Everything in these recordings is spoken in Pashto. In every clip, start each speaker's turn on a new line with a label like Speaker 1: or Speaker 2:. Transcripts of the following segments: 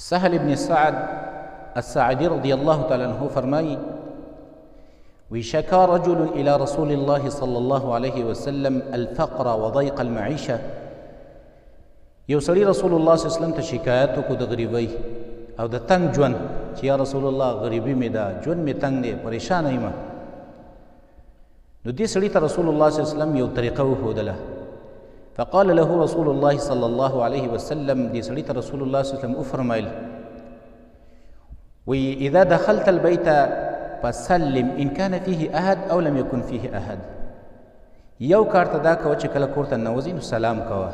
Speaker 1: سهل بن سعد الساعدي رضي الله تعالى عنه فرمایي وشكا رجل إلى رسول الله صلى الله عليه وسلم الفقر وضيق المعيشة. یو سړي رسول الله صلی الله علیه وسلم ته شکایت وکړو د غریبۍ او د تنګ ژوند چې یا رسول الله غریبي مې ده، ژوند مې تنګ دی، پریشانه یم. نو دې سړي ته رسول الله صلی الله علیه وسلم یو طریقه وښودله. فقال له رسول الله صلى الله عليه وسلم، دې سړي ته رسول الله صلی الله علیه وسلم وفرمایل وی اذا دخلت البيت فسلم ان كان فيه احد او لم يكن فيه احد. یو کار ته دا کوه چې کله کور ته ننوځې نو سلام کوه،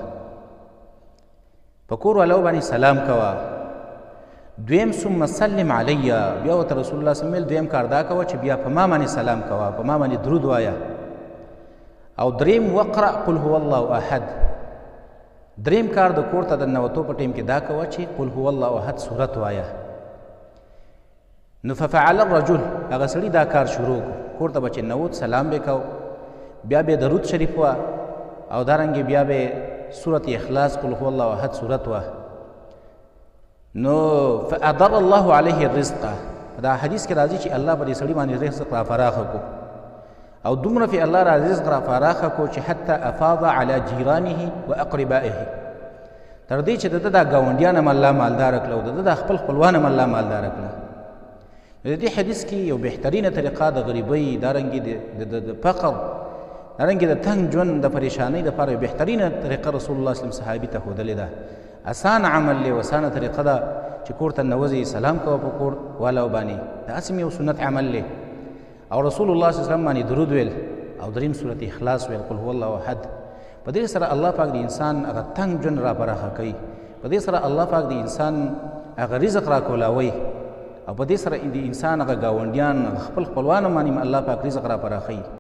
Speaker 1: په کور والو باندې سلام کوه. دویم ثم سلم علی، بیا ورته رسول الله صلی الله علیه وسلم دویم کار دا کوه چې بیا په ما باندې سلام کوه، په ما باندې درود وایه. او دریم وقرأ قل هو الله احد. دریم کار د کور ته د ننوتو په ټیم کې دا کوه چې قل هو الله احد سورت وایه. نو ففعل الرجل، هغه سړي دا کار شروع کړو، کور ته به چې ننوت سلام به کو، بیا به درود شریف وه، او دارنګې بیا به سورت اخلاص قل هو الله احد سورت وه. نو فأدر الله علیه الرزق، دا حدیث کې راځي چې الله به دې سړي باندې رزق را فراخه کو، او دومره فی الله را رزق را فراخه کو چې حتی افاض علی جیرانه و اقربائه، تر دې چې د ده دا ګاونډیان هم الله مالداره کړه او د ده دا خپل خپلوان هم الله مالداره کړه. د دې حدیث کې یو بهترینه طریقه د غریبۍ، دارنګې د فقر، دارنګې د تنګ ژوند د پریشانۍ دپاره یو بهترینه طریقه رسول الله صلی الله علیه وسلم صحابي ته ښودلې ده. اسانه عمل دی او اسانه طریقه ده چې کور ته ننوځې سلام کوه په کور والاو باندې، دا هسې یو سنت عمل دی. او رسول الله صلی الله علیه وسلم باندې درود ویل، او دریم سورت اخلاص ویل قل هو الله احد. په دې سره الله پاک د انسان هغه تنګ ژوند را پراخه کوي، په دې سره الله پاک د انسان هغه رزق را کولاوي، او په دې سره د انسان هغه ګاونډیان خپل خپلوان باندې الله پاک رزق را پراخوي.